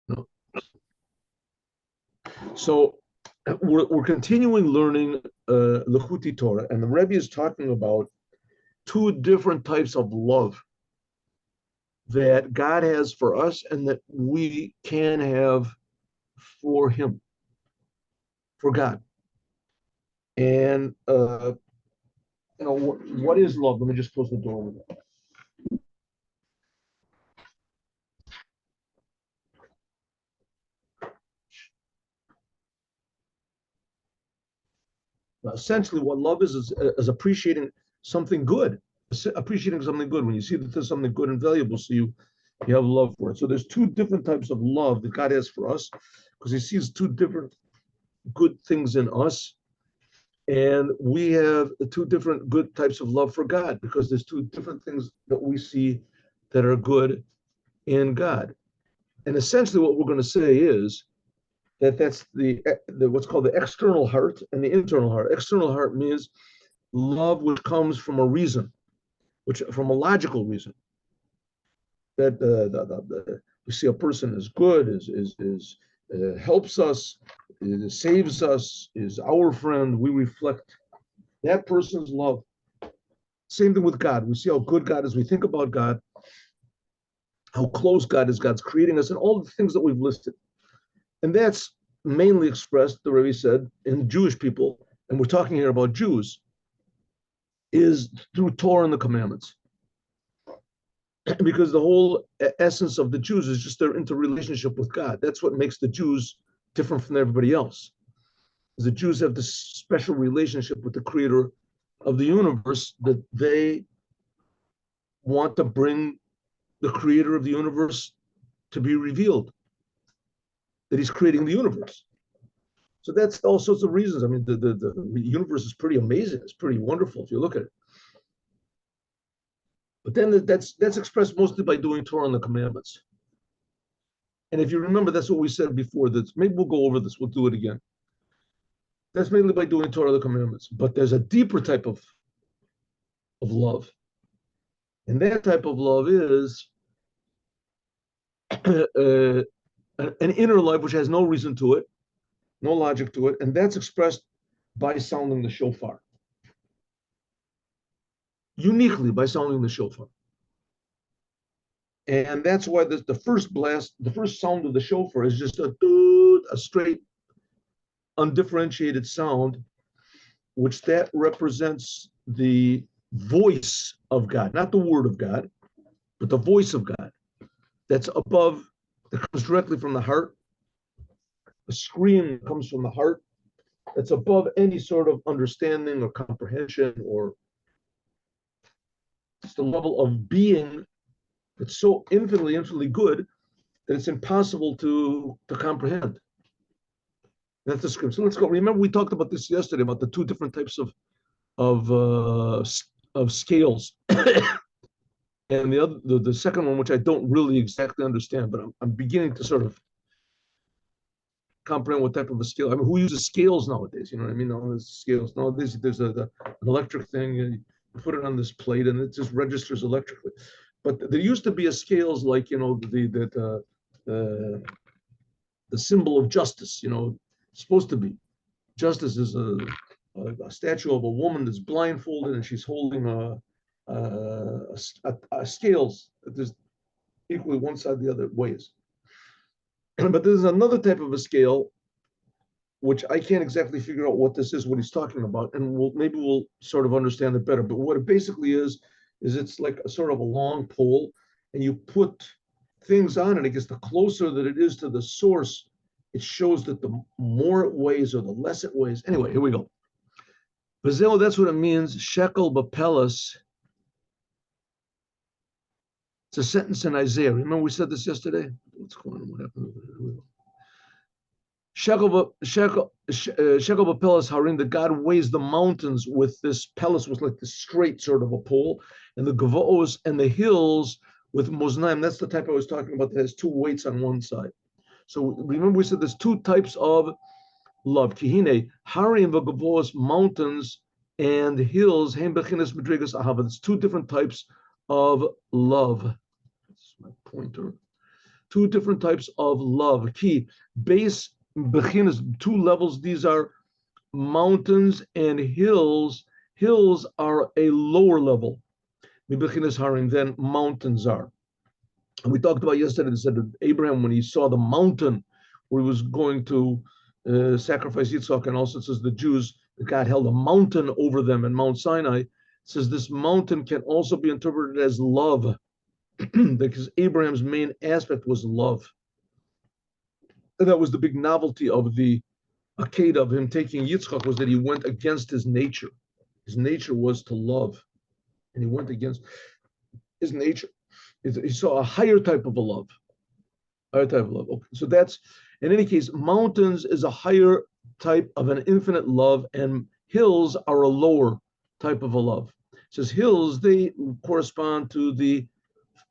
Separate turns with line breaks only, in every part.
No. So we're continuing learning Likuti Torah, and the Rebbe is talking about two different types of love that God has for us and that we can have for Him, for God. And what is love? Let me just close the door with that. Essentially, what love is appreciating something good, appreciating something good. When you see that there's something good and valuable, so you have love for it. So there's two different types of love that God has for us, because He sees two different good things in us, and we have two different good types of love for God, because there's two different things that we see that are good in God. And essentially, what we're going to say is that's the what's called the external heart and the internal heart. External heart means love which comes from a reason, which from a logical reason, that we see a person is good, is helps us, saves us, is our friend. We reflect that person's love. Same thing with God. We see how good God is. We think about God, how close God is. God's creating us, and all the things that we've listed. And that's mainly expressed, the Rebbe said, in Jewish people, and we're talking here about Jews, is through Torah and the commandments. Because the whole essence of the Jews is just their interrelationship with God. That's what makes the Jews different from everybody else. The Jews have this special relationship with the creator of the universe, that they want to bring the creator of the universe to be revealed, that He's creating the universe. So that's all sorts of reasons. I mean, the universe is pretty amazing. It's pretty wonderful if you look at it. But then that's expressed mostly by doing Torah and the commandments. And if you remember, that's what we said before. That maybe we'll go over this. We'll do it again. That's mainly by doing Torah and the commandments. But there's a deeper type of love. And that type of love is an inner love which has no reason to it, no logic to it, and that's expressed by sounding the shofar. Uniquely by sounding the shofar. And that's why the first blast, the first sound of the shofar is just a straight, undifferentiated sound, which that represents the voice of God, not the word of God, but the voice of God. That's above, that comes directly from the heart. A scream comes from the heart. That's above any sort of understanding or comprehension, or it's the level of being that's so infinitely good that it's impossible to comprehend. That's the scream. So let's go. Remember, we talked about this yesterday, about the two different types of scales. And the second one, which I don't really exactly understand, but I'm beginning to sort of comprehend what type of a scale. I mean, who uses scales nowadays? You know what I mean? All these scales. Nowadays, there's an electric thing, and you put it on this plate, and it just registers electrically. But there used to be a scales like, the symbol of justice. Supposed to be. Justice is a statue of a woman that's blindfolded, and she's holding a scales. There's equally one side the other ways. But there's another type of a scale, which I can't exactly figure out what this is, what he's talking about, and maybe we'll sort of understand it better. But what it basically is it's like a sort of a long pole, and you put things on it. I guess the closer that it is to the source, it shows that the more it weighs or the less it weighs. Anyway, here we go. Brazil, that's what it means. Shekel b'pelas. It's a sentence in Isaiah. Remember we said this yesterday? What's going on? What happened? Here we go. Shekel b'pelas harim, that God weighs the mountains with this. Pelas was like the straight sort of a pole, and the gavoos and the hills with moznaim. That's the type I was talking about that has two weights on one side. So remember we said there's two types of love. Kihine, harim v'gavoos, mountains and hills. Hein bechinas madrigas ahava. There's two different types of love. That's my pointer. two different types of love. Key, base, bechinas, two levels. These are mountains and hills. Hills are a lower level, bechinas harim, than mountains are. And we talked about yesterday, that said that Abraham, when he saw the mountain where he was going to sacrifice Yitzchak, and also it says the Jews, God held a mountain over them in Mount Sinai. It says this mountain can also be interpreted as love, because Abraham's main aspect was love. And that was the big novelty of the Akedah of him taking Yitzchak, was that he went against his nature. His nature was to love, and he went against his nature. He saw a higher type of a love. Higher type of love. Okay. So that's, in any case, mountains is a higher type of an infinite love, and hills are a lower type of a love. It says hills, they correspond to the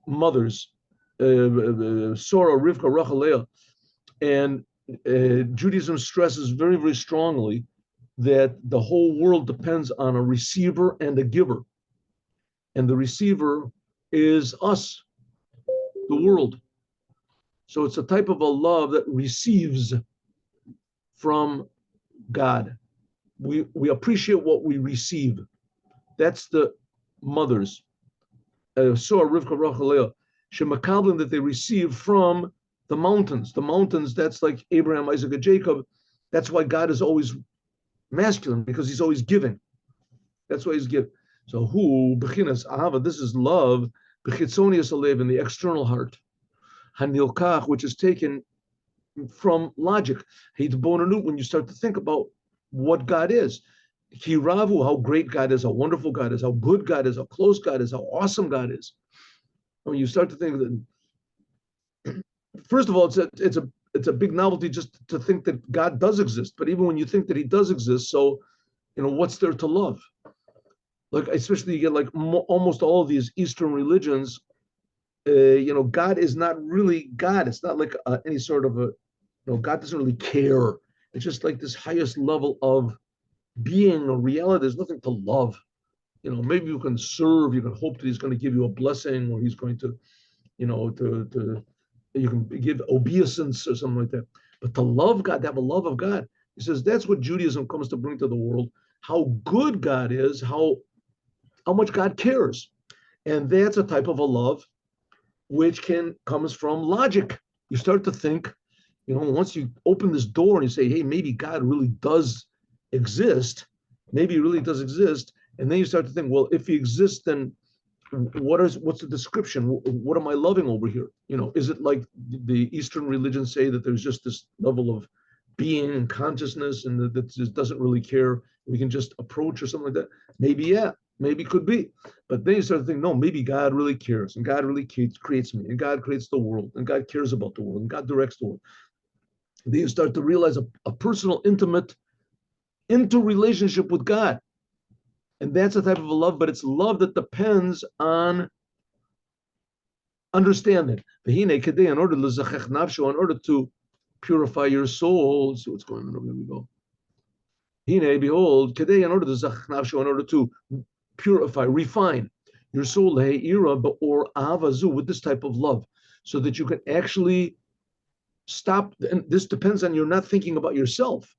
mothers, Sora, Rivka, Rachel, Leah. And Judaism stresses very, very strongly that the whole world depends on a receiver and a giver. And the receiver is us, the world. So it's a type of a love that receives from God. We appreciate what we receive. That's the mothers. Sora, Rivka, Rachel, Leah, Shemakablim, that they receive from the mountains. The mountains, that's like Abraham, Isaac, and Jacob. That's why God is always masculine, because he's always giving. That's why he's giving. So who, bechinas ahava, this is love, bechitzonius alev, in the external heart. Hanilkach, which is taken from logic. When you start to think about what God is. Kiravu, how great God is, how wonderful God is, how good God is, how close God is, how awesome God is. When you start to think that, first of all, it's a big novelty just to think that God does exist. But even when you think that he does exist, so, what's there to love? Like, especially you get like almost all of these Eastern religions, God is not really God. It's not like any sort of God doesn't really care. It's just like this highest level of being or reality. There's nothing to love. Maybe you can serve, you can hope that he's going to give you a blessing, or he's going to, you can give obeisance or something like that. But to love God, to have a love of God, he says that's what Judaism comes to bring to the world. How good God is, how much God cares. And that's a type of a love which comes from logic. You start to think, once you open this door and you say, hey, maybe God really does exist, maybe he really does exist, and then you start to think, well, if he exists, then what's the description? What am I loving over here? Is it like the Eastern religions say that there's just this level of being and consciousness, and that just doesn't really care, we can just approach or something like that? Maybe, yeah, maybe could be. But then you start to think, no, maybe God really cares, and God really creates me, and God creates the world, and God cares about the world, and God directs the world. And then you start to realize a personal, intimate, interrelationship with God. And that's a type of a love, but it's love that depends on understanding. In order to purify your soul. Let's see what's going on. Here we go. Behold, in order to purify, refine your soul, or avazu, with this type of love, so that you can actually stop. And this depends on you're not thinking about yourself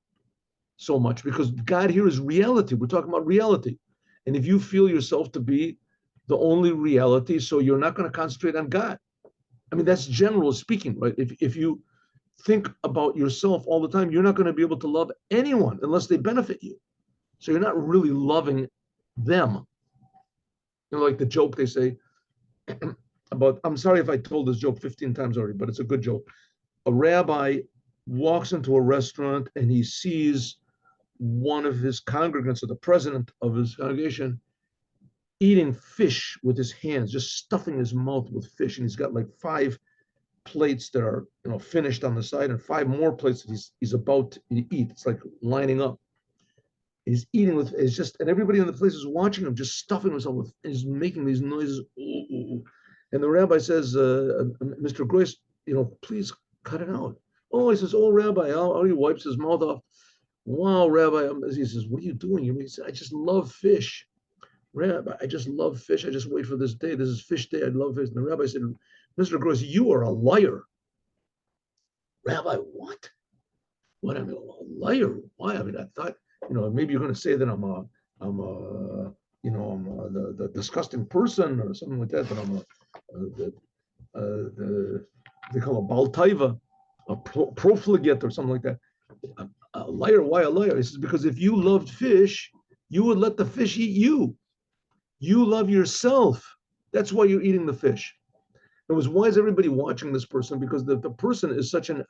so much, because God here is reality. We're talking about reality. And if you feel yourself to be the only reality, so you're not going to concentrate on God. I mean, that's general speaking, right? If you think about yourself all the time, you're not going to be able to love anyone unless they benefit you. So you're not really loving them. Like the joke they say about, I'm sorry if I told this joke 15 times already, but it's a good joke. A rabbi walks into a restaurant and he sees one of his congregants, or the president of his congregation, eating fish with his hands, just stuffing his mouth with fish. And he's got like 5 plates that are finished on the side, and 5 more plates that he's about to eat. It's like lining up. He's eating with, it's just, and everybody in the place is watching him, just stuffing himself with, he's making these noises. Ooh, ooh, ooh. And the rabbi says, Mr. Grace, please cut it out. Oh, he says, oh, Rabbi, he wipes his mouth off. Wow, Rabbi, he says, what are you doing? He said, I just love fish. Rabbi, I just love fish. I just wait for this day. This is fish day. I love fish. And the rabbi said, Mr. Gross, you are a liar. Rabbi, what? What, I mean, a liar? Why? I mean, I thought, maybe you're going to say that I'm the disgusting person or something like that. That I'm they call a baltaiva, a profligate or something like that. A liar? Why a liar? He says, because if you loved fish, you would let the fish eat you. You love yourself. That's why you're eating the fish. It was, why is everybody watching this person? Because the person is such an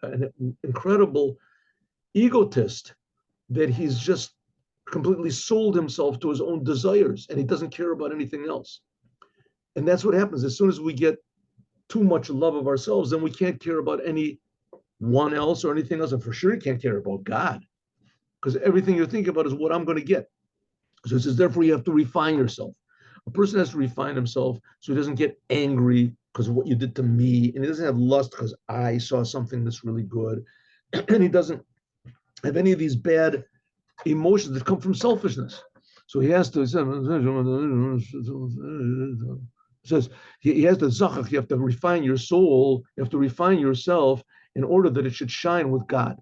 incredible egotist that he's just completely sold himself to his own desires and he doesn't care about anything else. And that's what happens. As soon as we get too much love of ourselves, then we can't care about anyone else or anything else. And for sure, you can't care about God, because everything you're thinking about is what I'm going to get. So it says, therefore, you have to refine yourself. A person has to refine himself so he doesn't get angry because of what you did to me. And he doesn't have lust because I saw something that's really good. And he doesn't have any of these bad emotions that come from selfishness. So he has to, it says, he has to zachach, you have to refine your soul, you have to refine yourself in order that it should shine with God,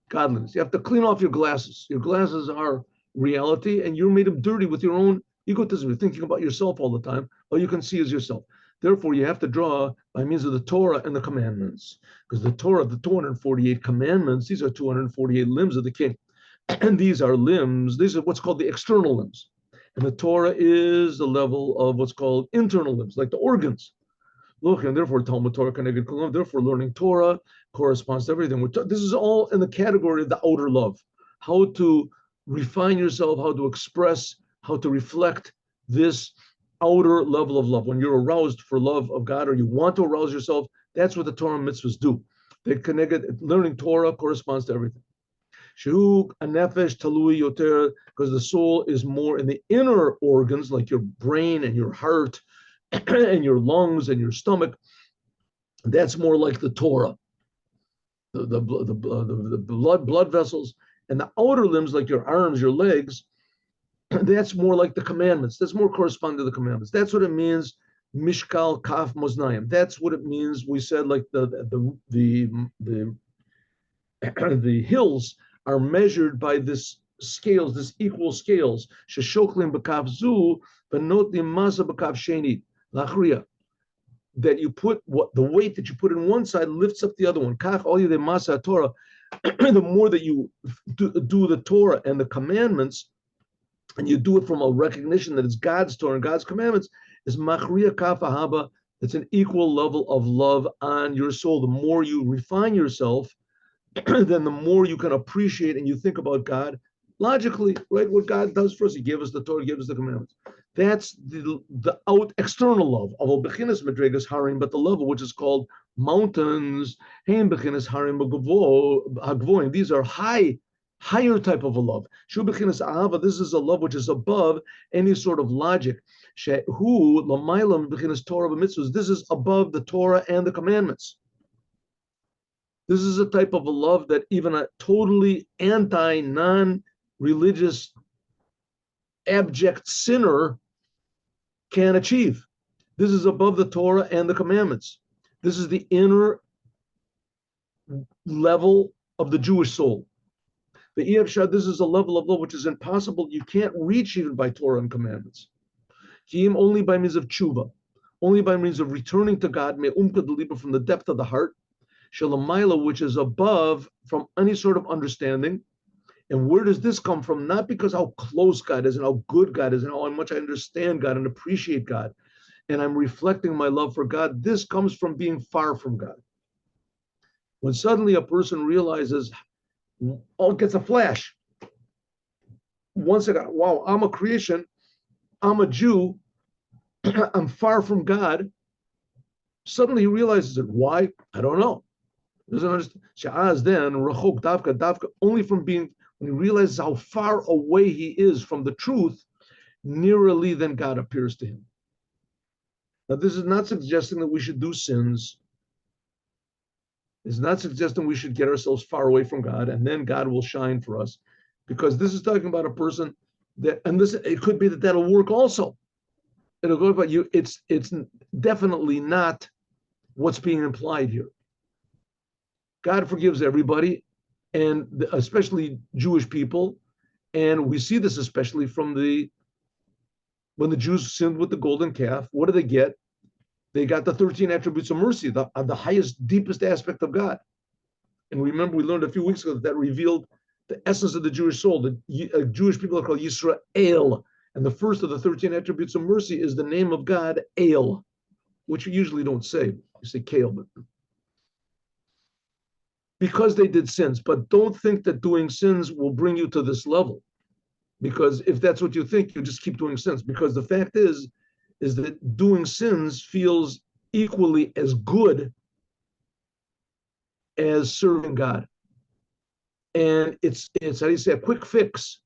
godliness. You have to clean off your glasses. Your glasses are reality, and you made them dirty with your own egotism. You're thinking about yourself all the time. All you can see is yourself. Therefore, you have to draw by means of the Torah and the commandments, because the Torah, the 248 commandments, these are 248 limbs of the king. And these are limbs, these are what's called the external limbs. And the Torah is the level of what's called internal limbs, like the organs. Look, and therefore, Talmud Torah connected Kulam, therefore, learning Torah corresponds to everything. This is all in the category of the outer love. How to refine yourself, how to express, how to reflect this outer level of love. When you're aroused for love of God or you want to arouse yourself, that's what the Torah mitzvahs do. They connected, learning Torah corresponds to everything. Shehu anefesh talui yoter, because the soul is more in the inner organs, like your brain and your heart and your lungs and your stomach. That's more like the Torah, the blood vessels, and the outer limbs, like your arms, your legs. That's more like the commandments. That's more corresponding to the commandments. That's what it means. Mishkal kaf moznayim. That's what it means. We said like the hills are measured by this scales, this equal scales. Sheshoklim b'kav zu, benot limasa b'kav sheni lachriya. That you put the weight that you put in one side lifts up the other one. Kach all the masa Torah. The more that you do the Torah and the commandments, and you do it from a recognition that it's God's Torah and God's commandments, is machriya kaf ahaba. It's an equal level of love on your soul. The more you refine yourself, then the more you can appreciate and you think about God logically, right? What God does for us, He gave us the Torah, He gave us the commandments. That's the external love of bechinas madregas harim, but the level which is called mountains. Hein bechinas harim hagvoim. These are higher type of a love. Shu bechinas ahava. This is a love which is above any sort of logic. Shehu lamaylam bechinas Torah b'mitzvahs. This is above the Torah and the commandments. This is a type of a love that even a totally non-religious, abject sinner can achieve. This is above the Torah and the commandments. This is the inner level of the Jewish soul. The Iyavshad, this is a level of love which is impossible. You can't reach even by Torah and commandments. Only by means of tshuva, only by means of returning to God, from the depth of the heart, Mila, which is above from any sort of understanding. And where does this come from? Not because how close God is and how good God is and how much I understand God and appreciate God, and I'm reflecting my love for God. This comes from being far from God. When suddenly a person realizes, gets a flash. Once again, wow, I'm a creation, I'm a Jew, I'm far from God. Suddenly he realizes it. Why? I don't know. Doesn't understand. Sha'az then rachok davka only from being, when he realizes how far away he is from the truth, nearly then God appears to him. Now this is not suggesting that we should do sins. It's not suggesting we should get ourselves far away from God and then God will shine for us, because this is talking about a person that, and this, it could be that that'll work also. It'll go about you. It's definitely not what's being implied here. God forgives everybody, and especially Jewish people. And we see this especially from when the Jews sinned with the golden calf. What do they get? They got the 13 attributes of mercy, the highest, deepest aspect of God. And remember, we learned a few weeks ago that revealed the essence of the Jewish soul. The Jewish people are called Yisrael. And the first of the 13 attributes of mercy is the name of God, El, which you usually don't say. You say Kale, but because they did sins. But don't think that doing sins will bring you to this level. Because if that's what you think, you just keep doing sins. Because the fact is that doing sins feels equally as good as serving God. And it's how do you say, a quick fix.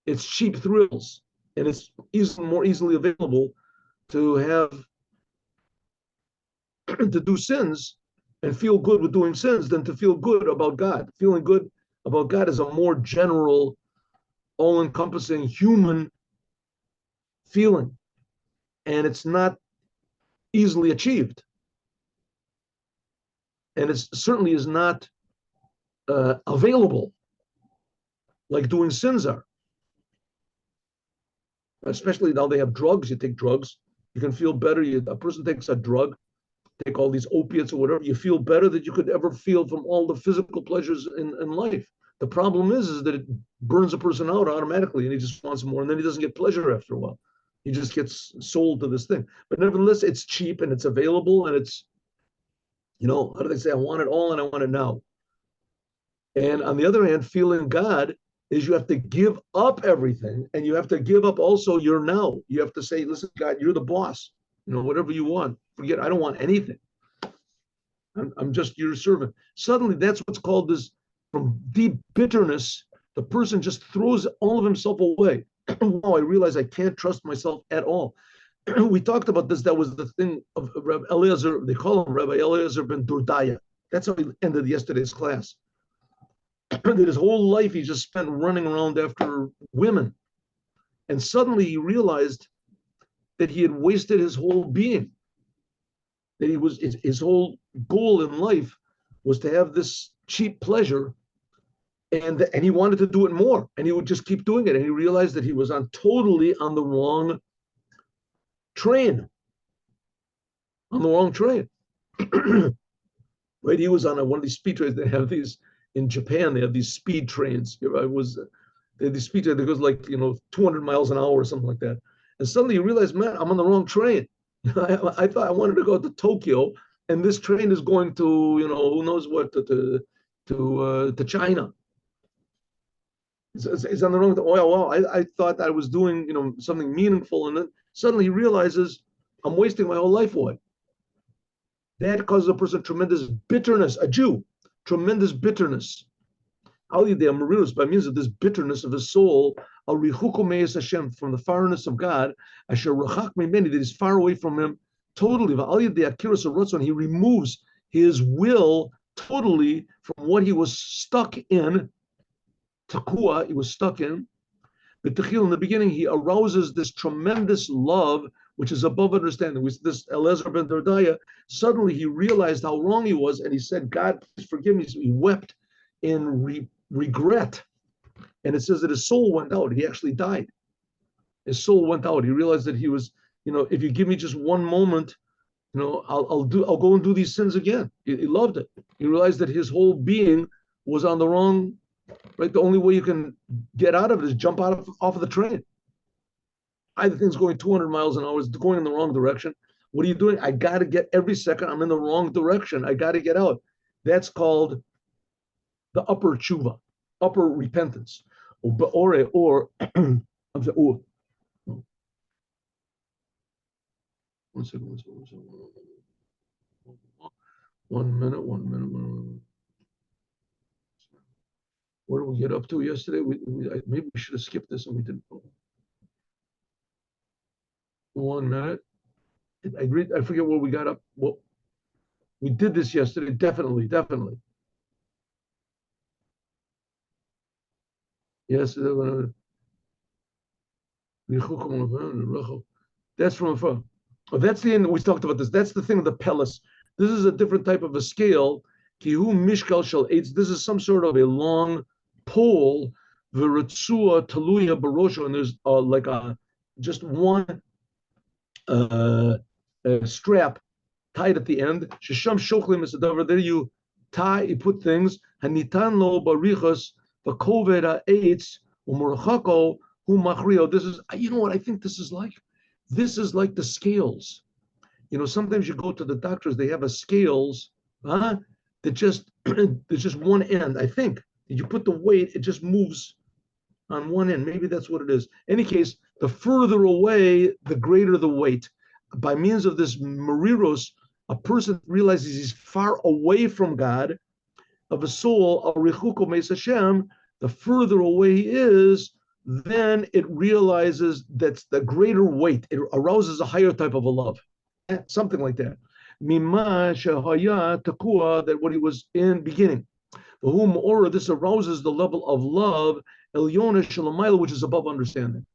It's cheap thrills, and it's more easily available to have to do sins and feel good with doing sins than to feel good about God. Feeling good about God is a more general, all-encompassing human feeling, and it's not easily achieved. And it certainly is not available like doing sins are. Especially now they have drugs. You take drugs, you can feel better. A person takes a drug, take all these opiates or whatever, you feel better than you could ever feel from all the physical pleasures in life. The problem is that it burns a person out automatically, and he just wants more, and then he doesn't get pleasure after a while. He just gets sold to this thing. But nevertheless, it's cheap and it's available, and it's, how do they say? I want it all and I want it now. And on the other hand, feeling God is you have to give up everything, and you have to give up also your now. You have to say, listen, God, you're the boss. Whatever you want, forget, I don't want anything. I'm just your servant. Suddenly, that's what's called this, from deep bitterness, the person just throws all of himself away. Wow, I realize I can't trust myself at all. We talked about this. That was the thing of Rabbi Eliezer. They call him Rabbi Eliezer ben Durdaya. That's how he ended yesterday's class. That his whole life he just spent running around after women. And suddenly he realized that he had wasted his whole being. That his whole goal in life was to have this cheap pleasure, and he wanted to do it more, and he would just keep doing it. And he realized that he was totally on the wrong train. Right? He was on one of these speed trains. They have these in Japan. They have these speed trains. They have these speed trains that goes like 200 miles an hour or something like that. And suddenly you realize, man, I'm on the wrong train. I thought I wanted to go to Tokyo, and this train is going to who knows what, to China. It's on the wrong. Oh wow! I thought I was doing something meaningful, and then suddenly he realizes I'm wasting my whole life away. That causes a person tremendous bitterness. A Jew, tremendous bitterness. By means of this bitterness of his soul, Hashem, from the farness of God, that is far away from him totally. He removes his will totally from what he was stuck in. Takua, he was stuck in. In the beginning, he arouses this tremendous love, which is above understanding. This Eliezer ben Durdaya, suddenly he realized how wrong he was, and he said, God, please forgive me. So he wept in regret. And it says that his soul went out. He actually died. His soul went out. He realized that he was, if you give me just one moment, I'll go and do these sins again. He loved it. He realized that his whole being was on the wrong, right? The only way you can get out of it is jump off of the train. Either thing's going 200 miles an hour, is going in the wrong direction. What are you doing? I got to get every second. I'm in the wrong direction. I got to get out. That's called the upper tshuva, upper repentance. Or I'm sorry, one second. One minute. Where did we get up to yesterday? Maybe we should have skipped this and we didn't. 1 minute. I forget where we got up. Well, we did this yesterday. Definitely. Yes. That's from afar. Oh, that's the end. We talked about this. That's the thing of the palace. This is a different type of a scale. Kihu mishkal shel eitz. This is some sort of a long pole. V'ritzua taluya barosho, and there's like a just one strap tied at the end. Shisham shochlim is a there you tie, you put things. Hanitan lo barichas v'koved eitz umurchako hu machrio. This is, you know what I think this is like? This is like the scales. You know, sometimes you go to the doctors, they have a scales, huh? That just there's just one end. I think that you put the weight, it just moves on one end. Maybe that's what it is. In any case, the further away, the greater the weight. By means of this mariros, a person realizes he's far away from God, of a soul, the further away he is, then it realizes that's the greater weight. It arouses a higher type of a love. Something like that. Mima shahaya takua, that what he was in beginning. Whom or this arouses the level of love, Elyona Shalamayla, which is above understanding.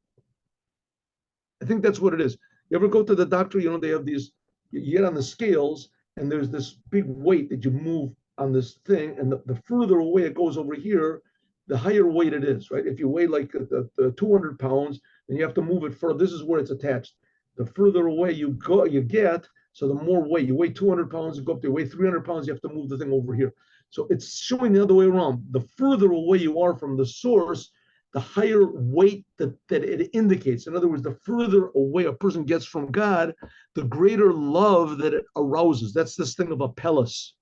I think that's what it is. You ever go to the doctor, you know, they have these, you get on the scales, and there's this big weight that you move on this thing, and the further away it goes over here, the higher weight it is, right? If you weigh like the 200 pounds, then you have to move it further. This is where it's attached. The further away you go, you get, so the more weight. You weigh 200 pounds, you go up there, you weigh 300 pounds, you have to move the thing over here. So it's showing the other way around. The further away you are from the source, the higher weight that it indicates. In other words, the further away a person gets from God, the greater love that it arouses. That's this thing of a pellis.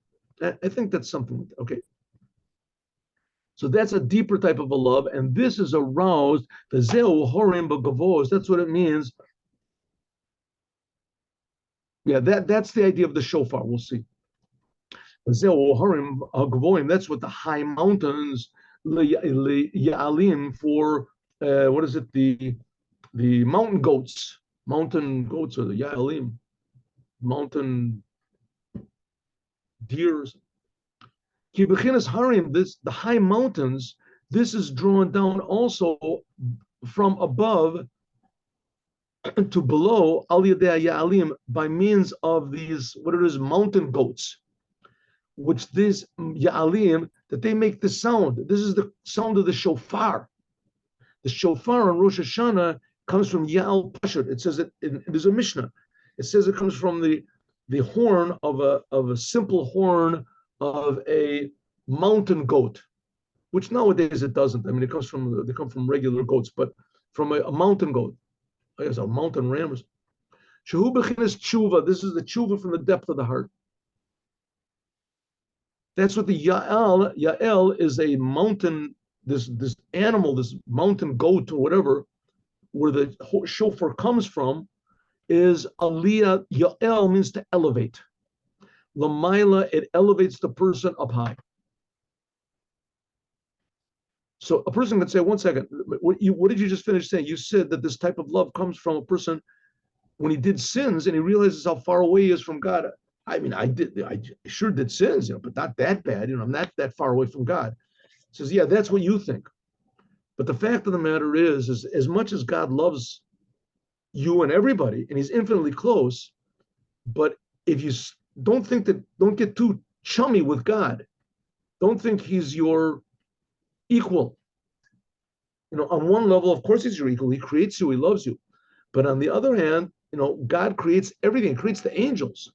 I think that's something, okay. So that's a deeper type of a love, and this is aroused, the zeu horim b'gavos. That's what it means. Yeah, that's the idea of the shofar. We'll see. That's what the high mountains, ya'alim, for what is it? The mountain goats. Mountain goats are the ya'alim, mountain deers. Harim, this the high mountains. This is drawn down also from above to below, al yadei ya'alim, by means of these, what it is, mountain goats, which these ya'alim, that they make the sound. This is the sound of the shofar. The shofar on Rosh Hashanah comes from Ya'al Pashut. It says there's a Mishnah. It says it comes from the horn of a simple horn of a mountain goat, which nowadays it doesn't. I mean, they come from regular goats, but from a mountain goat. I guess a mountain ram. Shehu b'chinas tshuva. This is the tshuva from the depth of the heart. That's what the Ya'el is, a mountain, this animal, this mountain goat or whatever, where the shofar comes from, is aliyah. Ya'el means to elevate. Lamaila, it elevates the person up high. So a person could say, one second, what did you just finish saying? You said that this type of love comes from a person when he did sins and he realizes how far away he is from God. I mean, I sure did sins, but not that bad. I'm not that far away from God. He says, yeah, that's what you think. But the fact of the matter is as much as God loves you and everybody, and he's infinitely close, but if you don't get too chummy with God. Don't think he's your equal. On one level, of course, he's your equal. He creates you, he loves you. But on the other hand, God creates everything. He creates the angels.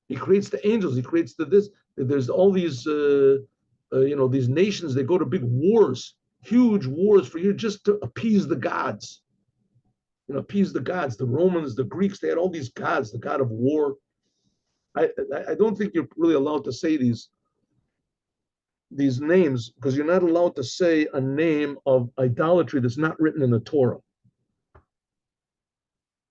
He creates the angels. He creates this. There's all these, these nations. They go to big wars, huge wars for you, just to appease the gods. Appease the gods. The Romans, the Greeks, they had all these gods. The god of war. I don't think you're really allowed to say these names, because you're not allowed to say a name of idolatry that's not written in the Torah.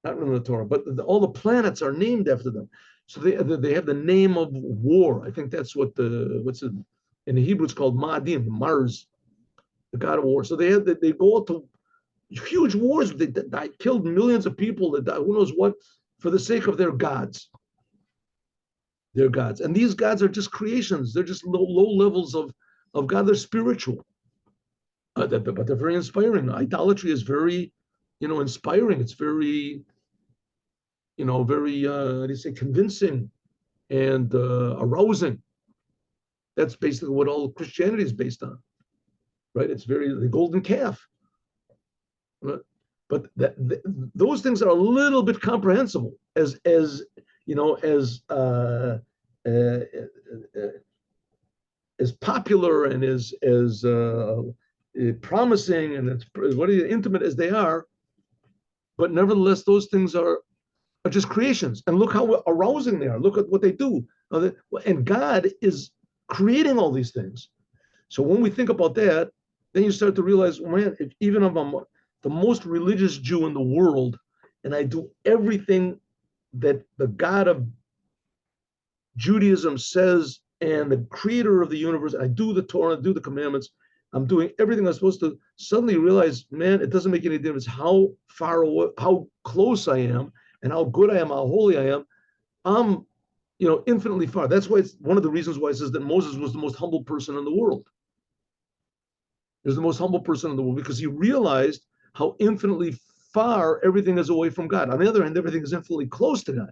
Not written in the Torah, but all the planets are named after them. So they have the name of war. I think that's what in the Hebrew it's called Ma'adim, Mars, the god of war. So they go out to huge wars. They killed millions of people. That died, who knows what, for the sake of their gods. Their gods, and these gods are just creations. They're just low levels of God. They're spiritual, but they're very inspiring. Idolatry is very, inspiring. It's very, very, how do you say, convincing and arousing. That's basically what all Christianity is based on, right? It's the golden calf. Right? But those things are a little bit comprehensible as you know uh, uh, as popular and as promising and as intimate as they are. But nevertheless, those things are just creations. And look how arousing they are. Look at what they do. And God is creating all these things. So when we think about that, then you start to realize, man, even if I'm the most religious Jew in the world, and I do everything that the God of Judaism says and the creator of the universe, I do the Torah, I do the commandments, I'm doing everything I'm supposed to, suddenly realize, man, it doesn't make any difference how far away, how close I am, and how good I am, how holy I am. I'm, infinitely far. That's why it's one of the reasons why it says that Moses was the most humble person in the world. He was the most humble person in the world because he realized how infinitely far everything is away from God. On the other hand, everything is infinitely close to God.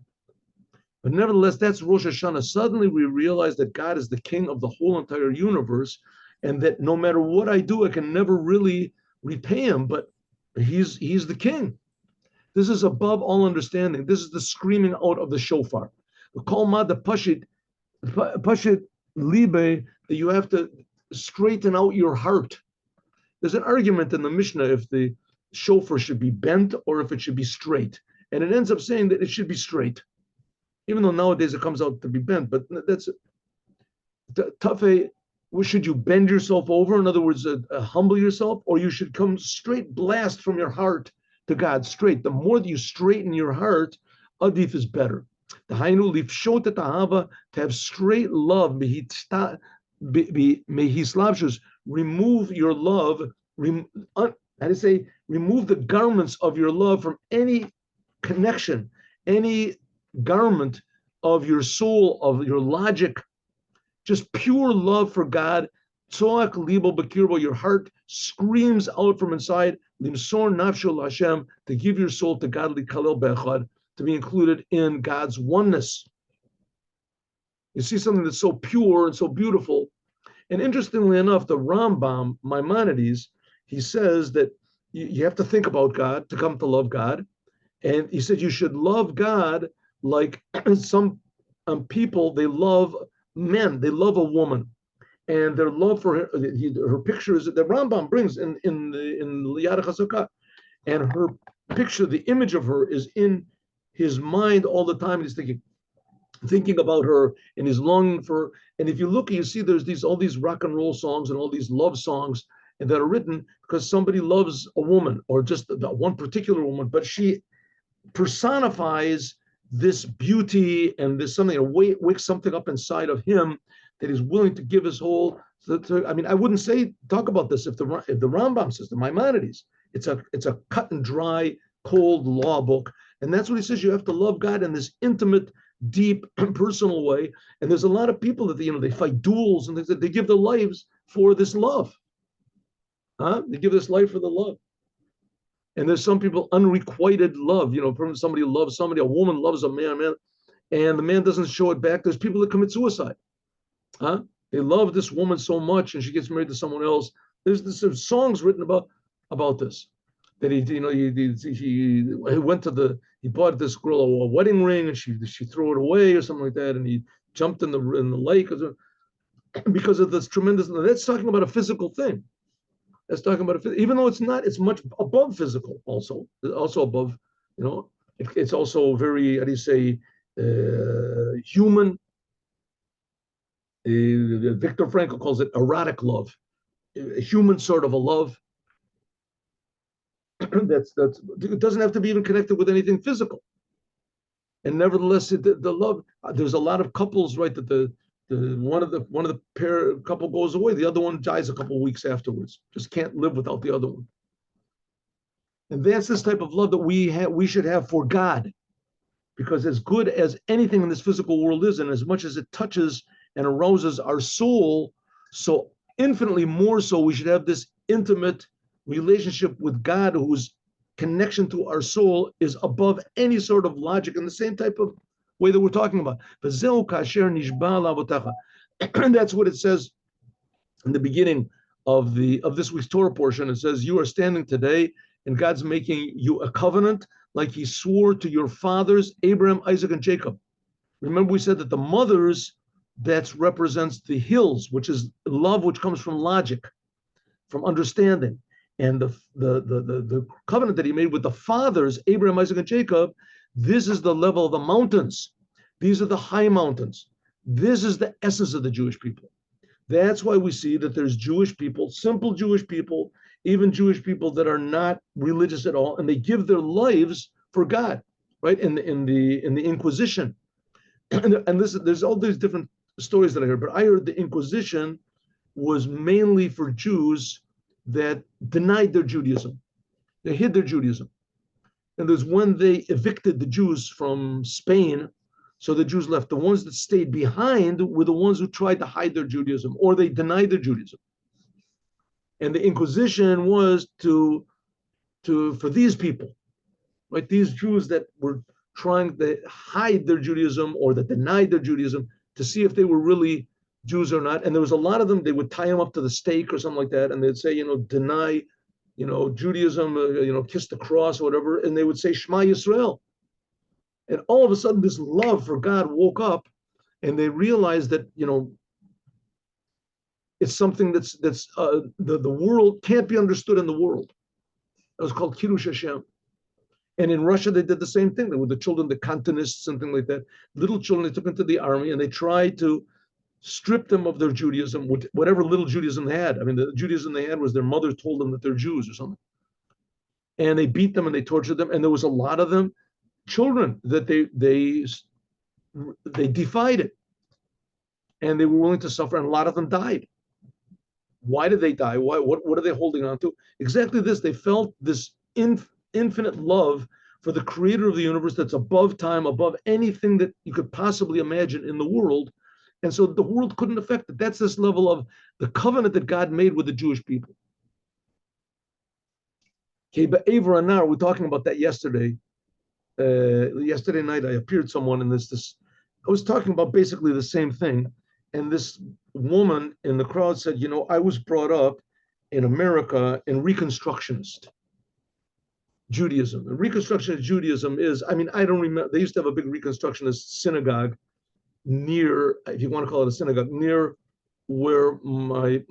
But nevertheless, that's Rosh Hashanah. Suddenly we realize that God is the king of the whole entire universe, and that no matter what I do, I can never really repay him, but he's the king. This is above all understanding. This is the screaming out of the shofar. The kolma, the pashit libe, that you have to straighten out your heart. There's an argument in the Mishnah if the shofar should be bent or if it should be straight. And it ends up saying that it should be straight, even though nowadays it comes out to be bent. But that's tafe. Should you bend yourself over? In other words, humble yourself, or you should come straight blast from your heart to God, straight. The more that you straighten your heart, adif is better. The hainu lifshot et ahava, to have straight love, mehislavshus, remove your love, remove the garments of your love from any connection, any garment of your soul, of your logic. Just pure love for God. Tzoach libo bekirbo, your heart screams out from inside. Limsor nafsho Hashem, to give your soul to God, likalel bechad, to be included in God's oneness. You see something that's so pure and so beautiful. And interestingly enough, the Rambam, Maimonides, he says that you have to think about God to come to love God. And he said you should love God like some people, they love men, they love a woman, and their love for her picture is that the Rambam brings in Yad HaChazakah, and her picture, the image of her is in his mind all the time. He's thinking about her, and he's longing for her. And if you look, you see there's all these rock and roll songs and all these love songs that are written because somebody loves a woman or just one particular woman, but she personifies this beauty and this something, wakes something up inside of him that he's willing to give his whole. I mean, I wouldn't talk about this if the Rambam says, the Maimonides. It's a cut and dry, cold law book, and that's what he says. You have to love God in this intimate, deep, personal way. And there's a lot of people that they fight duels and they give their lives for this love. They give this life for the love. And there's some people unrequited love, from somebody loves somebody, a woman loves a man, and the man doesn't show it back. There's people that commit suicide. They love this woman so much, and she gets married to someone else. There's songs written about this. That he bought this girl a wedding ring, and she threw it away or something like that, and he jumped in the lake because of this tremendous. That's talking about a physical thing. That's talking about even though it's not, it's much above physical. Also above, it's also very, how do you say, human. Viktor Frankl calls it erotic love, a human sort of a love. That's it doesn't have to be even connected with anything physical. And nevertheless, the love. There's a lot of couples, right? That the one of the couple goes away, the other one dies a couple of weeks afterwards. Just can't live without the other one. And that's this type of love that we should have for God, because as good as anything in this physical world is, and as much as it touches and arouses our soul, so infinitely more so, we should have this intimate relationship with God, whose connection to our soul is above any sort of logic, in the same type of way that we're talking about. And that's what it says in the beginning of this week's Torah portion. It says, "You are standing today, and God's making you a covenant like He swore to your fathers, Abraham, Isaac, and Jacob." Remember, we said that the mothers, that represents the hills, which is love, which comes from logic, from understanding. And the covenant that He made with the fathers, Abraham, Isaac, and Jacob, this is the level of the mountains. These are the high mountains. This is the essence of the Jewish people. That's why we see that there's Jewish people, simple Jewish people, even Jewish people that are not religious at all, and they give their lives for God, right? In the Inquisition, and this, there's all these different stories that I heard, but I heard the Inquisition was mainly for Jews that denied their Judaism. They hid their Judaism. And there's when they evicted the Jews from Spain, so the Jews left. The ones that stayed behind were the ones who tried to hide their Judaism, or they denied their Judaism. And the Inquisition was for these people, right? These Jews that were trying to hide their Judaism or that denied their Judaism, to see if they were really Jews or not. And there was a lot of them, they would tie them up to the stake or something like that, and they'd say, deny, Judaism, kiss the cross or whatever, and they would say Shema Yisrael. And all of a sudden, this love for God woke up, and they realized that, it's something that's the world can't be understood in the world. It was called Kiddush Hashem. And in Russia, they did the same thing. They were the children, the cantonists, something like that. Little children, they took into the army, and they tried to strip them of their Judaism, whatever little Judaism they had. I mean, the Judaism they had was their mother told them that they're Jews or something. And they beat them and they tortured them. And there was a lot of them, children, that they defied it. And they were willing to suffer, and a lot of them died. Why did they die? What are they holding on to? Exactly this. They felt this infinite love for the creator of the universe that's above time, above anything that you could possibly imagine in the world. And so the world couldn't affect it. That's this level of the covenant that God made with the Jewish people. Okay, but Aver and Nar, we're talking about that yesterday. Yesterday night, I appeared someone in this. I was talking about basically the same thing. And this woman in the crowd said, I was brought up in America in Reconstructionist Judaism. And Reconstructionist Judaism is, I don't remember, they used to have a big Reconstructionist synagogue near, if you want to call it a synagogue, near where my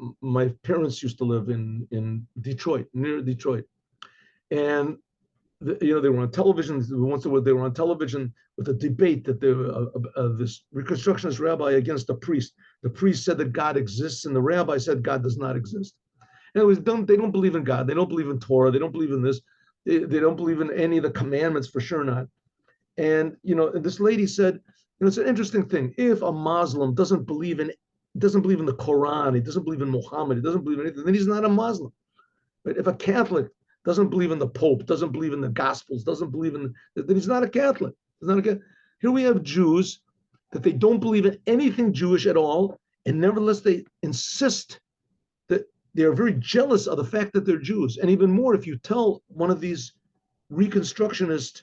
parents used to live in Detroit, near Detroit. And they were on television. Once they were on television with a debate that this Reconstructionist rabbi against a priest. The priest said that God exists, and the rabbi said God does not exist. And they don't believe in God. They don't believe in Torah. They don't believe in this. They don't believe in any of the commandments, for sure not. And this lady said, it's an interesting thing. If a Muslim doesn't believe in the Quran, he doesn't believe in Muhammad, he doesn't believe in anything, then he's not a Muslim. But if a Catholic doesn't believe in the Pope, doesn't believe in the Gospels, doesn't believe in, then he's not a Catholic. He's not a Catholic. Here we have Jews that they don't believe in anything Jewish at all, and nevertheless they insist that they are very jealous of the fact that they're Jews. And even more, if you tell one of these Reconstructionist,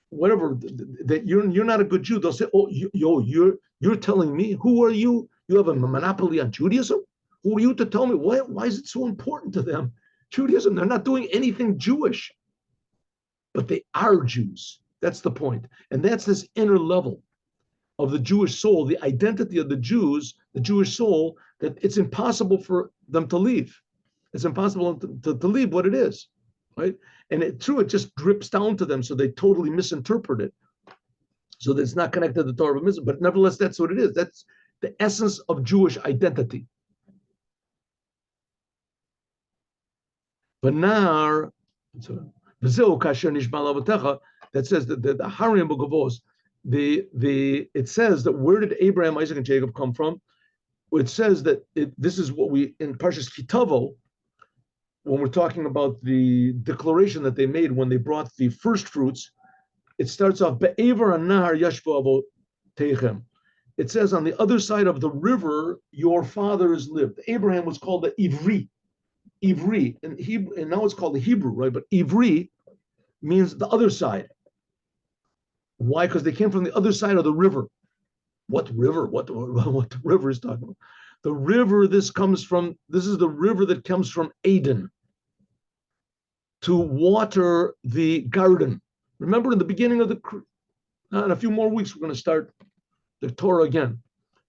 whatever, that you're not a good Jew, they'll say, "Oh, you're telling me? Who are you? You have a monopoly on Judaism? Who are you to tell me? Why is it so important to them? Judaism, they're not doing anything Jewish, but they are Jews." That's the point. And that's this inner level of the Jewish soul, the identity of the Jews, the Jewish soul, that it's impossible for them to leave. It's impossible to leave what it is, right? And it just drips down to them, so they totally misinterpret it. So that it's not connected to the Torah, but nevertheless, that's what it is. That's the essence of Jewish identity. But now, that says that the Harim Bogavos, it says that where did Abraham, Isaac, and Jacob come from? It says that this is what we in Parshas Kitavo, when we're talking about the declaration that they made when they brought the first fruits. It starts off Be'aver Anahar Yashvu Avotechem. It says on the other side of the river your fathers lived. Abraham was called the Ivri, and now it's called the Hebrew, right? But Ivri means the other side. Why? Because they came from the other side of the river. What river? What the river is talking about? The river this is the river that comes from Eden to water the garden. Remember in the beginning of in a few more weeks, we're going to start the Torah again.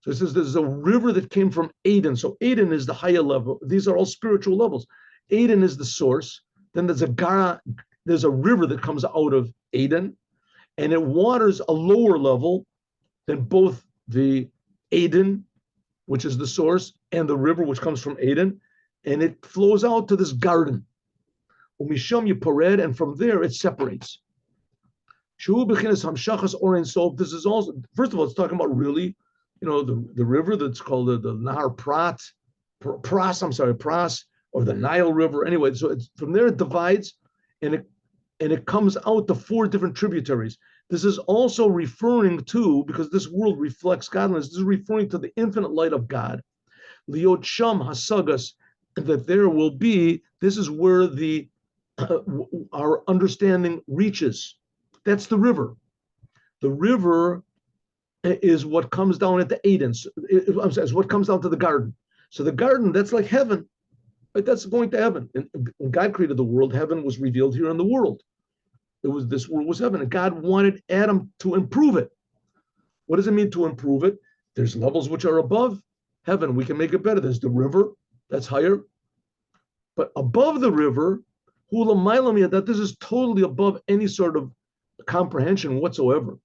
So it says there's a river that came from Eden. So Eden is the higher level. These are all spiritual levels. Eden is the source. Then there's a river that comes out of Eden, and it waters a lower level than both the Eden, which is the source, and the river, which comes from Eden, and it flows out to this garden. And from there it separates. This is also, first of all, it's talking about really, the river that's called the Nahar Pras, or the Nile River. Anyway, so it's from there it divides, and it comes out to 4 different tributaries. This is also referring to, because this world reflects godliness, this is referring to the infinite light of God. Liot Sham Hasagas, that there will be, this is where our understanding reaches. That's the river. The river is what comes down at the Eden. Is what comes down to the garden. So the garden, that's like heaven. Right? That's going to heaven. And when God created the world, heaven was revealed here in the world. This world was heaven, and God wanted Adam to improve it. What does it mean to improve it? There's levels which are above heaven. We can make it better. There's the river, that's higher. But above the river, that this is totally above any sort of comprehension whatsoever.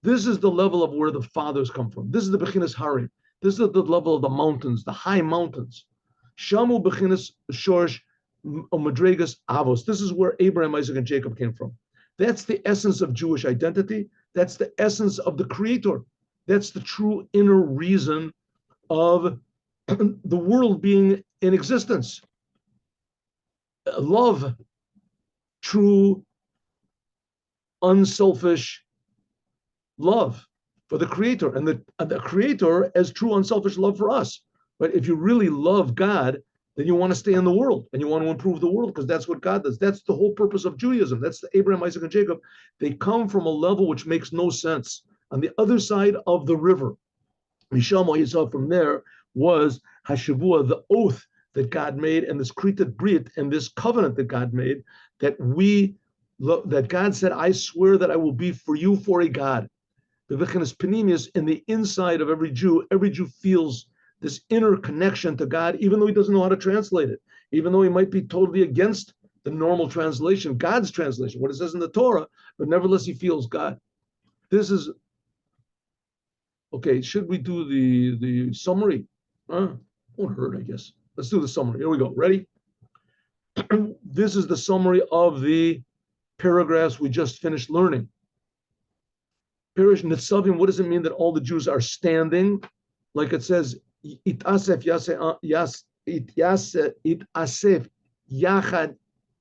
This is the level of where the fathers come from. This is the Bechinas Harim. This is the level of the mountains, the high mountains. Shamu Bechinas Shorsh Madregas Avos. This is where Abraham, Isaac, and Jacob came from. That's the essence of Jewish identity. That's the essence of the Creator. That's the true inner reason of the world being in existence. Love, true, unselfish love for the Creator, and the Creator as true, unselfish love for us. But if you really love God, then you want to stay in the world and you want to improve the world, because that's what God does. That's the whole purpose of Judaism. That's the Abraham, Isaac, and Jacob. They come from a level which makes no sense. On the other side of the river, Misham, what you saw from there was Hashavua, the oath that God made, and this Kritat Brit, and this covenant that God made, that God said, I swear that I will be for you for a God. The Vichanas Panemius, in the inside of every Jew feels this inner connection to God, even though he doesn't know how to translate it, even though he might be totally against the normal translation, God's translation, what it says in the Torah, but nevertheless he feels God. This is, okay, should we do the summary? Won't hurt, I guess. Let's do the summary. Here we go. Ready? This is the summary of the paragraphs we just finished learning. Perish Nitzavim, what does it mean that all the Jews are standing? Like it says, It asef yachad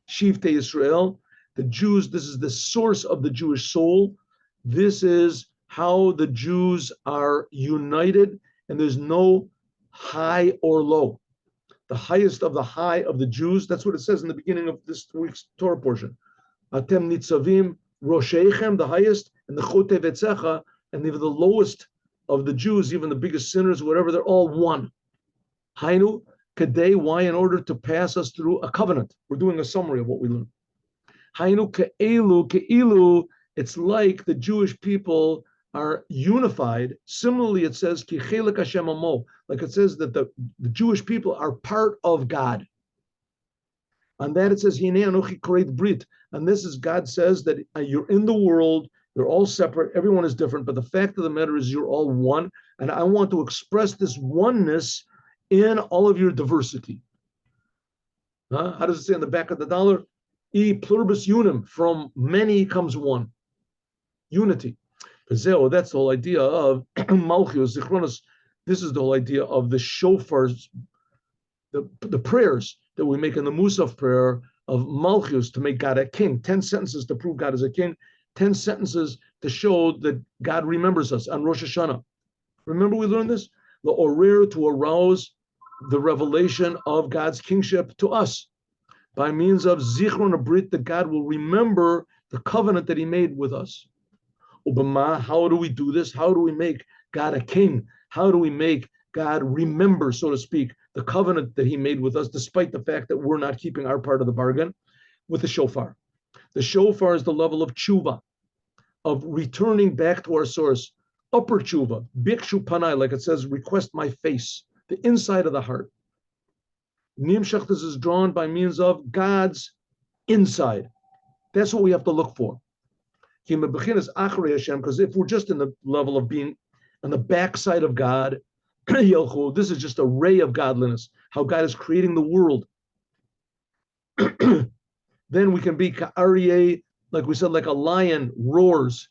shivtei Yisrael. The Jews, this is the source of the Jewish soul. This is how the Jews are united, and there's no high or low. The highest of the high of the Jews, that's what it says in the beginning of this week's Torah portion. Atem nitzavim rosheichem, the highest, and the chote vetzecha, and even the lowest of the Jews, even the biggest sinners, whatever, they're all one. Hainu kadei, why? In order to pass us through a covenant. We're doing a summary of what we learned. Hainu ke'ilu, it's like the Jewish people are unified. Similarly, it says ki chelik Hashem amo, like it says that the Jewish people are part of God. On that it says Hinei anochi koreit brit, and this is God says that you're in the world. They're all separate. Everyone is different. But the fact of the matter is you're all one. And I want to express this oneness in all of your diversity. How does it say on the back of the dollar? E pluribus unum. From many comes one. Unity. That's the whole idea of Malchus, Zichronos. This is the whole idea of the shofars, the prayers that we make in the Musaf prayer of Malchus to make God a king. 10 sentences to prove God is a king. 10 sentences to show that God remembers us on Rosh Hashanah. Remember we learned this? The orer, to arouse the revelation of God's kingship to us by means of Zichron Brit, that God will remember the covenant that he made with us. Ubama, how do we do this? How do we make God a king? How do we make God remember, so to speak, the covenant that he made with us, despite the fact that we're not keeping our part of the bargain? With the shofar. The shofar is the level of tshuva, of returning back to our source. Upper tshuva, bikshu panai, like it says, request my face, the inside of the heart. Nimshach, this is drawn by means of God's inside. That's what we have to look for. Because if we're just in the level of being on the backside of God, this is just a ray of godliness, how God is creating the world. Then we can be ka'aryeh, like we said, like a lion roars.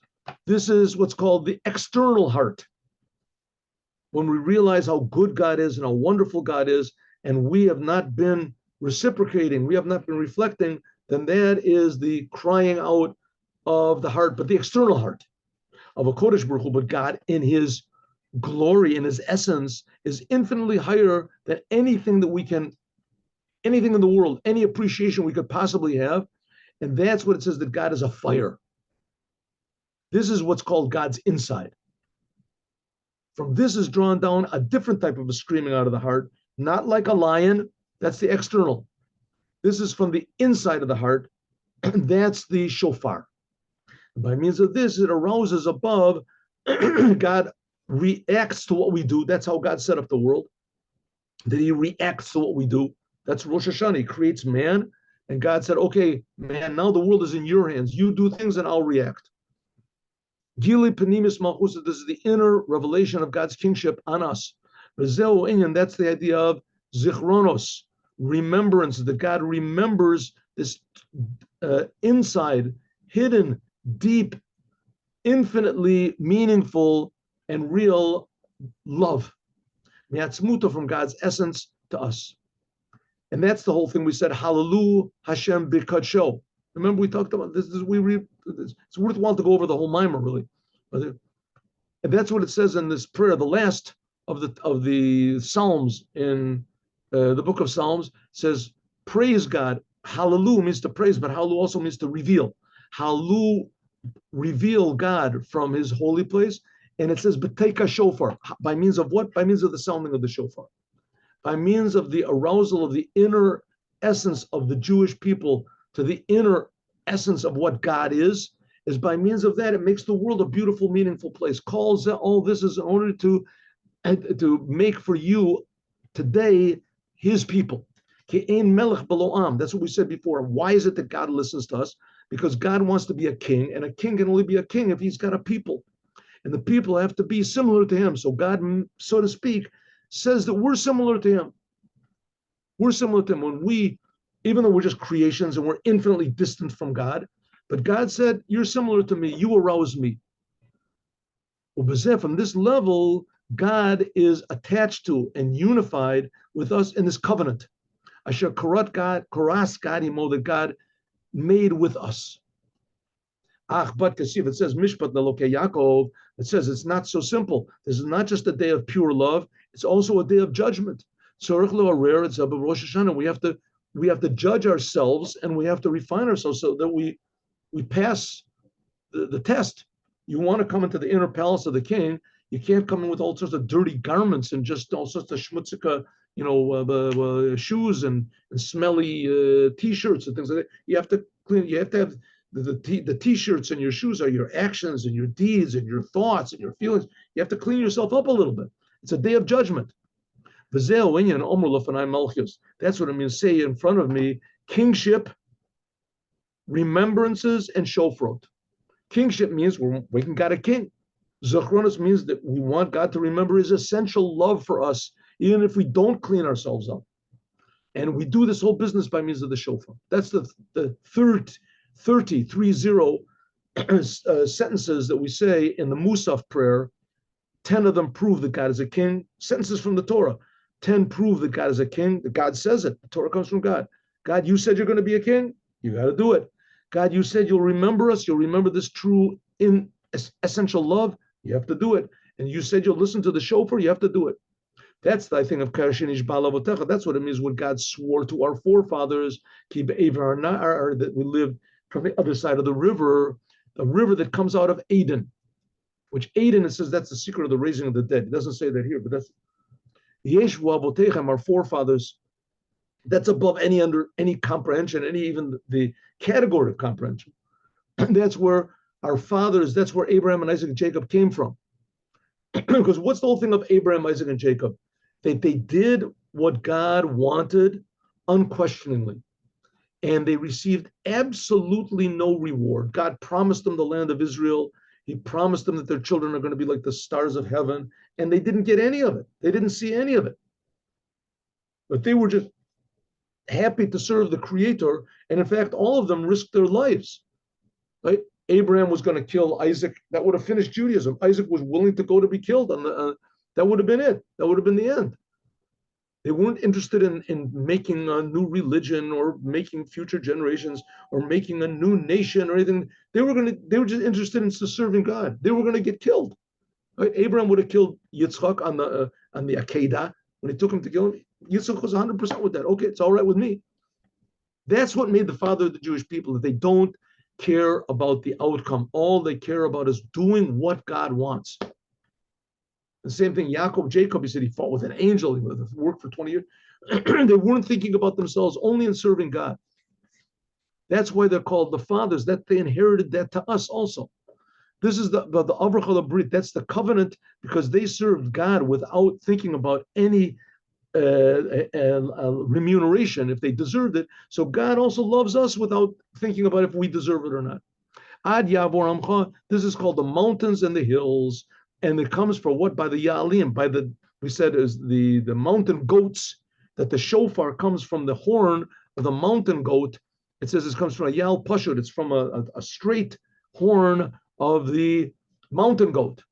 This is what's called the external heart. When we realize how good God is and how wonderful God is, and we have not been reciprocating, we have not been reflecting, then that is the crying out of the heart, but the external heart of a Kodesh Baruch Hu. But God, in his glory, in his essence, is infinitely higher than anything that we can, anything in the world, any appreciation we could possibly have. And that's what it says, that God is a fire. This is what's called God's inside. From this is drawn down a different type of a screaming out of the heart, not like a lion, that's the external. This is from the inside of the heart, and that's the shofar. By means of this, it arouses above. God reacts to what we do. That's how God set up the world, that he reacts to what we do. That's Rosh Hashanah. He creates man, and God said, okay, man, now the world is in your hands. You do things and I'll react. Gili Panimis Malchus, this is the inner revelation of God's kingship on us. That's the idea of zichronos, remembrance, that God remembers this inside, hidden, deep, infinitely meaningful and real love. Miatzmuta, from God's essence to us. And that's the whole thing we said, Hallelu Hashem B'Kadsho. Remember we talked about this, it's worthwhile to go over the whole mimer, really. And that's what it says in this prayer, the last of the Psalms in the book of Psalms says, praise God. Hallelu means to praise, but Hallelu also means to reveal. Hallelu, reveal God from his holy place. And it says, B'teika shofar. By means of what? By means of the sounding of the shofar. By means of the arousal of the inner essence of the Jewish people to the inner essence of what God is by means of that, it makes the world a beautiful, meaningful place. Calls all this is in order to make for you today his people. That's what we said before. Why is it that God listens to us? Because God wants to be a king, and a king can only be a king if he's got a people. And the people have to be similar to him. So God, so to speak, says that we're similar to him. We're similar to him when we, even though we're just creations and we're infinitely distant from God, but God said, you're similar to me, you arouse me. From this level, God is attached to and unified with us in this covenant. Asher karas gadimo, that God made with us. But if it says Mishpat Leloke Yaakov, it says it's not so simple. This is not just a day of pure love, it's also a day of judgment. Tzorich le'arer et zabav Rosh Hashanah. We have to judge ourselves, and we have to refine ourselves so that we pass the test. You want to come into the inner palace of the king, you can't come in with all sorts of dirty garments and just all sorts of schmutzika, shoes and smelly t-shirts and things like that. You have to clean. You have to have the t-shirts and your shoes are your actions and your deeds and your thoughts and your feelings. You have to clean yourself up a little bit. It's a day of judgment. That's what it means. Say in front of me, kingship, remembrances, and shofrot. Kingship means we're making God a king. Zachronos means that we want God to remember his essential love for us, even if we don't clean ourselves up. And we do this whole business by means of the shofar. That's the 30 sentences that we say in the Musaf prayer. 10 of them prove that God is a king. Sentences from the Torah. 10 prove that God is a king, that God says it. The Torah comes from God. God, you said you're going to be a king. You got to do it. God, you said you'll remember us. You'll remember this true essential love. You have to do it. And you said you'll listen to the shofar. You have to do it. That's the thing of Karashinish Balavotecha. That's what it means when God swore to our forefathers, that we lived from the other side of the river that comes out of Eden. which Aiden, it says that's the secret of the raising of the dead. It doesn't say that here, but that's Yeshu Avotechem, our forefathers. That's above any comprehension, any even the category of comprehension. And that's where our fathers, that's where Abraham and Isaac and Jacob came from. Because what's the whole thing of Abraham, Isaac, and Jacob? They did what God wanted unquestioningly. And they received absolutely no reward. God promised them the land of Israel. He promised them that their children are going to be like the stars of heaven. And they didn't get any of it. They didn't see any of it. But they were just happy to serve the Creator. And in fact, all of them risked their lives. Right? Abraham was going to kill Isaac. That would have finished Judaism. Isaac was willing to go to be killed. That would have been it. That would have been the end. They weren't interested in making a new religion or making future generations or making a new nation or anything. They were just interested in serving God. They were going to get killed. Right? Abraham would have killed Yitzchak on the Akedah when he took him to kill him. Yitzchak was 100% with that. Okay, it's all right with me. That's what made the father of the Jewish people, that they don't care about the outcome. All they care about is doing what God wants. The same thing, Jacob, he said he fought with an angel, he worked for 20 years. They weren't thinking about themselves, only in serving God. That's why they're called the fathers, that they inherited that to us also. This is the Avrach Brit, that's the covenant, because they served God without thinking about any remuneration, if they deserved it. So God also loves us without thinking about if we deserve it or not. Ad Yavor Amcha, this is called the mountains and the hills. And it comes from what? By the Ya'alim, we said is the mountain goats, that the shofar comes from the horn of the mountain goat. It says it comes from a Yal Pashut, it's from a straight horn of the mountain goat.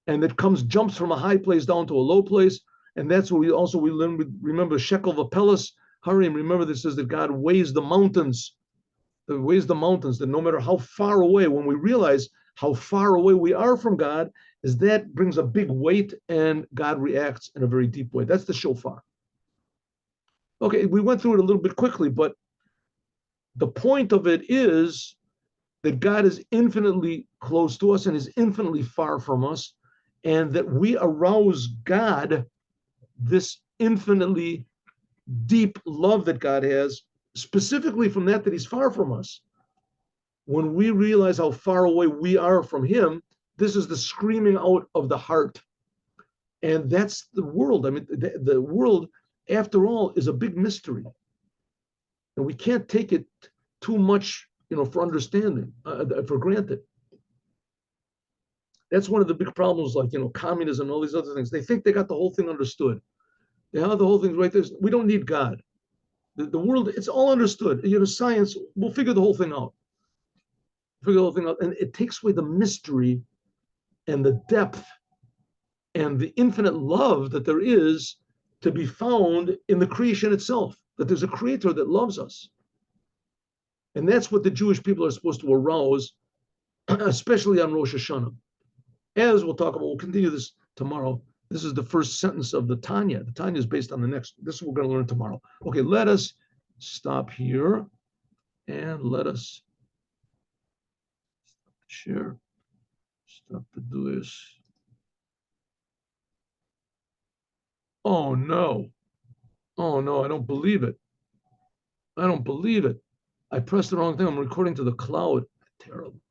And it jumps from a high place down to a low place. And that's what we learn, remember Shekel Vapelis, Harim, remember this says that God weighs the mountains. That no matter how far away, when we realize how far away we are from God, is that brings a big weight and God reacts in a very deep way. That's the shofar. Okay, we went through it a little bit quickly, but the point of it is that God is infinitely close to us and is infinitely far from us, and that we arouse God, this infinitely deep love that God has, specifically from that he's far from us. When we realize how far away we are from him, this is the screaming out of the heart. And that's the world. I mean, the world, after all, is a big mystery. And we can't take it too much, for understanding, for granted. That's one of the big problems, like, communism and all these other things. They think they got the whole thing understood. They have the whole thing right there. We don't need God. The world, it's all understood. Science, we'll figure the whole thing out. And it takes away the mystery and the depth and the infinite love that there is to be found in the creation itself, that there's a creator that loves us. And that's what the Jewish people are supposed to arouse, especially on Rosh Hashanah. As we'll talk about, we'll continue this tomorrow. This is the first sentence of the Tanya. The Tanya is based on the next. This is what we're going to learn tomorrow. Okay, let us stop here and let us share. Stop to do this. Oh no, I don't believe it. I pressed the wrong thing. I'm recording to the cloud. Terrible.